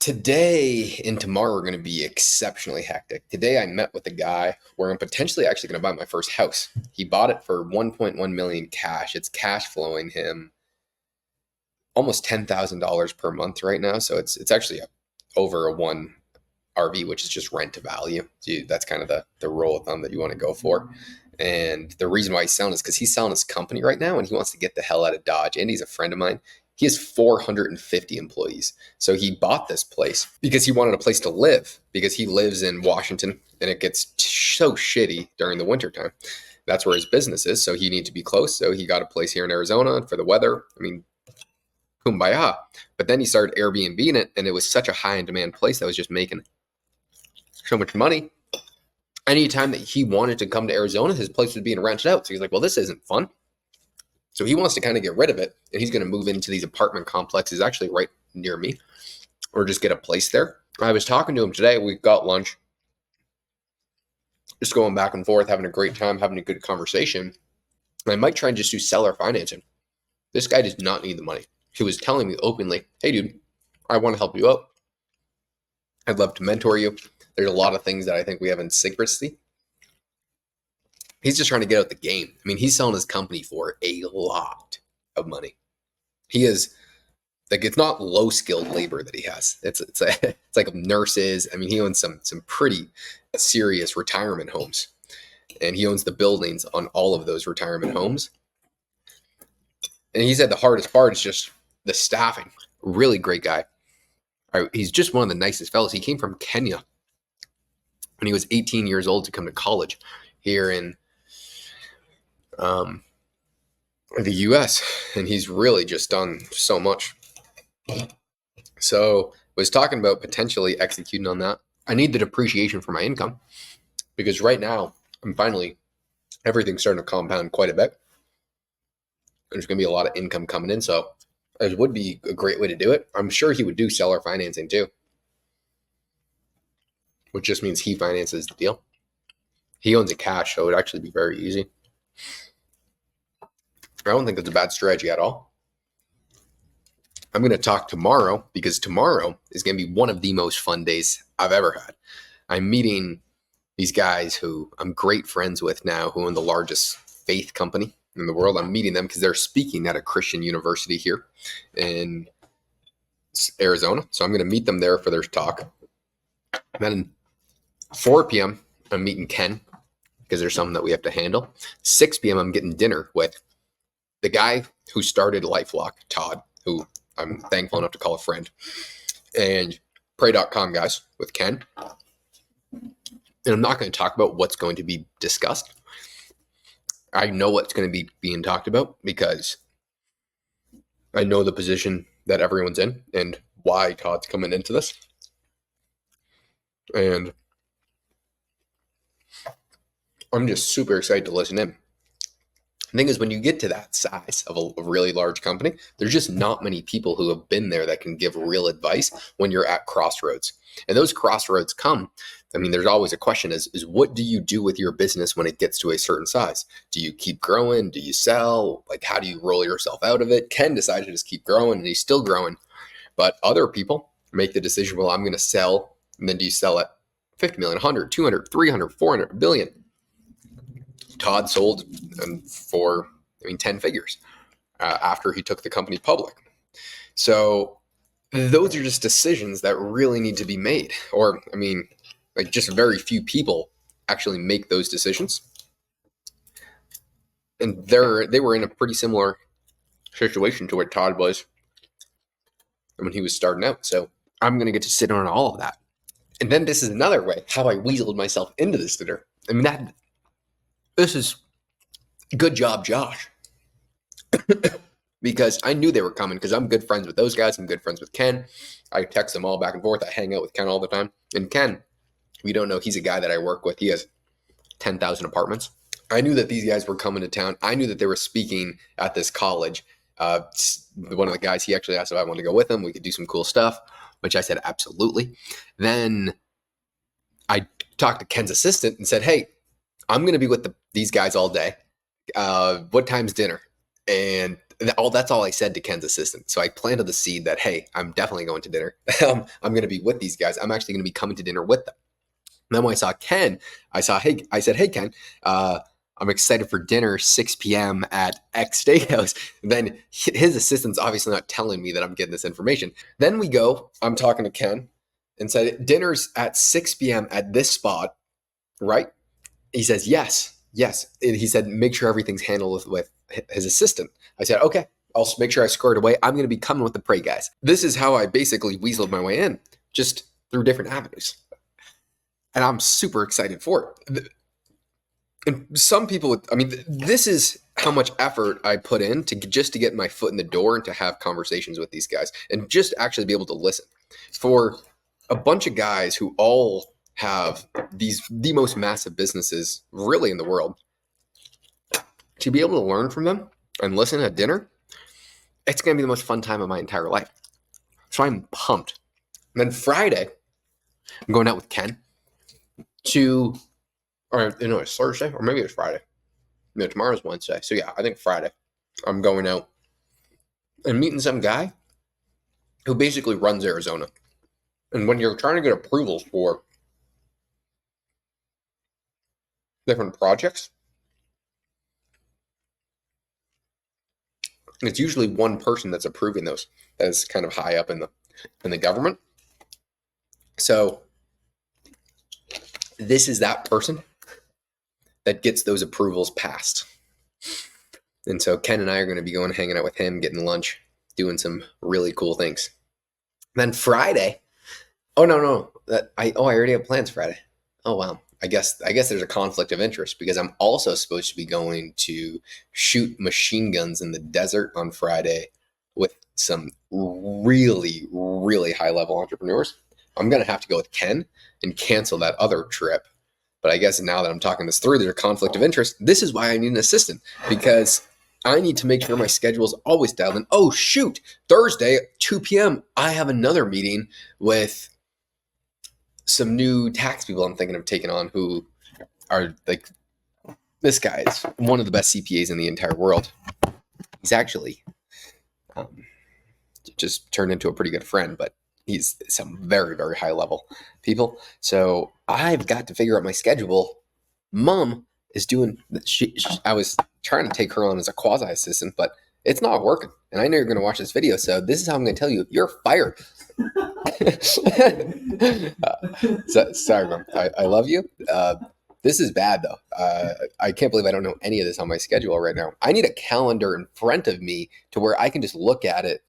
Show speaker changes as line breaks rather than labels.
Today and tomorrow are going to be exceptionally hectic. Today I met with a guy where I'm potentially actually going to buy my first house. He bought it for 1.1 million cash. It's cash flowing him almost $10,000 per month right now. So it's actually over a one RV, which is just rent to value. So that's kind of the rule of thumb that you want to go for. And the reason why he's selling is because he's selling his company right now and he wants to get the hell out of Dodge. And he's a friend of mine. He has 450 employees. So he bought this place because he wanted a place to live because he lives in Washington and it gets so shitty during the wintertime. That's where his business is. So he needs to be close. So he got a place here in Arizona for the weather. I mean, kumbaya. But then he started Airbnb-ing it and it was such a high in demand place that was just making so much money. Anytime that he wanted to come to Arizona, his place was being rented out. So he's like, well, this isn't fun. So he wants to kind of get rid of it, and he's going to move into these apartment complexes actually right near me, or just get a place there. I was talking to him today. We got lunch, just going back and forth, having a great time, having a good conversation. And I might try and just do seller financing. This guy does not need the money. He was telling me openly, hey, dude, I want to help you out. I'd love to mentor you. There's a lot of things that I think we have in secrecy. He's just trying to get out the game. I mean, he's selling his company for a lot of money. He is like, it's not low skilled labor that he has. It's like nurses. I mean, he owns some pretty serious retirement homes, and he owns the buildings on all of those retirement homes. And he said the hardest part is just the staffing. Really great guy. He's just one of the nicest fellows. He came from Kenya when he was 18 years old to come to college here in the US, and he's really just done so much. So was talking about potentially executing on that. I need the depreciation for my income because right now everything's starting to compound quite a bit. There's going to be a lot of income coming in, so it would be a great way to do it. I'm sure he would do seller financing too, which just means he finances the deal. He owns it cash, so it would actually be very easy. I don't think it's a bad strategy at all. I'm going to talk tomorrow because tomorrow is going to be one of the most fun days I've ever had. I'm meeting these guys who I'm great friends with now, who own the largest faith company in the world. I'm meeting them because they're speaking at a Christian university here in Arizona. So I'm going to meet them there for their talk. And then 4 p.m., I'm meeting Ken because there's something that we have to handle. 6 p.m., I'm getting dinner with the guy who started LifeLock, Todd, who I'm thankful enough to call a friend, and Pray.com guys with Ken. And I'm not going to talk about what's going to be discussed. I know what's going to be being talked about because I know the position that everyone's in and why Todd's coming into this. And I'm just super excited to listen in. The thing is, when you get to that size of a really large company, there's just not many people who have been there that can give real advice when you're at crossroads. And those crossroads come. I mean, there's always a question is what do you do with your business when it gets to a certain size? Do you keep growing? Do you sell? Like, how do you roll yourself out of it? Ken decided to just keep growing, and he's still growing. But other people make the decision, well, I'm going to sell. And then do you sell at 50 million, 100, 200, 300, 400, a billion? Todd sold for 10 figures after he took the company public. So those are just decisions that really need to be made. Or, like, just very few people actually make those decisions. And they were in a pretty similar situation to where Todd was when he was starting out. So I'm going to get to sit on all of that. And then this is another way how I weaseled myself into this dinner. This is good job, Josh. Because I knew they were coming because I'm good friends with those guys. I'm good friends with Ken. I text them all back and forth. I hang out with Ken all the time. And Ken, if you don't know, he's a guy that I work with. He has 10,000 apartments. I knew that these guys were coming to town. I knew that they were speaking at this college. One of the guys, he actually asked if I wanted to go with him. We could do some cool stuff, which I said, absolutely. Then I talked to Ken's assistant and said, hey, I'm going to be with these guys all day. What time's dinner? And That's all I said to Ken's assistant. So I planted the seed that, hey, I'm definitely going to dinner. I'm going to be with these guys. I'm actually going to be coming to dinner with them. And then when I saw Ken, I said, hey, Ken, I'm excited for dinner, 6 p.m. at X Steakhouse. Then his assistant's obviously not telling me that I'm getting this information. Then I'm talking to Ken and said, dinner's at 6 p.m. at this spot, right? He says, yes. And he said, make sure everything's handled with his assistant. I said, okay, I'll make sure I square it away. I'm going to be coming with the Prey guys. This is how I basically weaseled my way in, just through different avenues. And I'm super excited for it. And some people, this is how much effort I put in to get my foot in the door and to have conversations with these guys and just actually be able to listen. For a bunch of guys who all have the most massive businesses really in the world, to be able to learn from them and listen at dinner, it's going to be the most fun time of my entire life. So I'm pumped. And then Friday, I'm going out with Ken it's Thursday, or maybe it's Friday. No, tomorrow's Wednesday. So yeah, I think Friday. I'm going out and meeting some guy who basically runs Arizona. And when you're trying to get approvals for different projects, it's usually one person that's approving those that is kind of high up in the government. So this is that person that gets those approvals passed. And so Ken and I are going to be going hanging out with him, getting lunch, doing some really cool things. Then Friday, I already have plans Friday. Oh wow. I guess there's a conflict of interest because I'm also supposed to be going to shoot machine guns in the desert on Friday with some really, really high level entrepreneurs. I'm going to have to go with Ken and cancel that other trip. But I guess now that I'm talking this through, there's a conflict of interest. This is why I need an assistant, because I need to make sure my schedule is always dialed in. Oh, shoot. Thursday at 2 p.m., I have another meeting with some new tax people I'm thinking of taking on who are like, this guy is one of the best CPAs in the entire world. He's actually just turned into a pretty good friend, but he's some very, very high level people. So I've got to figure out my schedule. Mom is doing, I was trying to take her on as a quasi assistant, but it's not working. And I know you're going to watch this video. So this is how I'm going to tell you, you're fired. Sorry, Mom. I love you. This is bad though. I can't believe I don't know any of this on my schedule right now. I need a calendar in front of me to where I can just look at it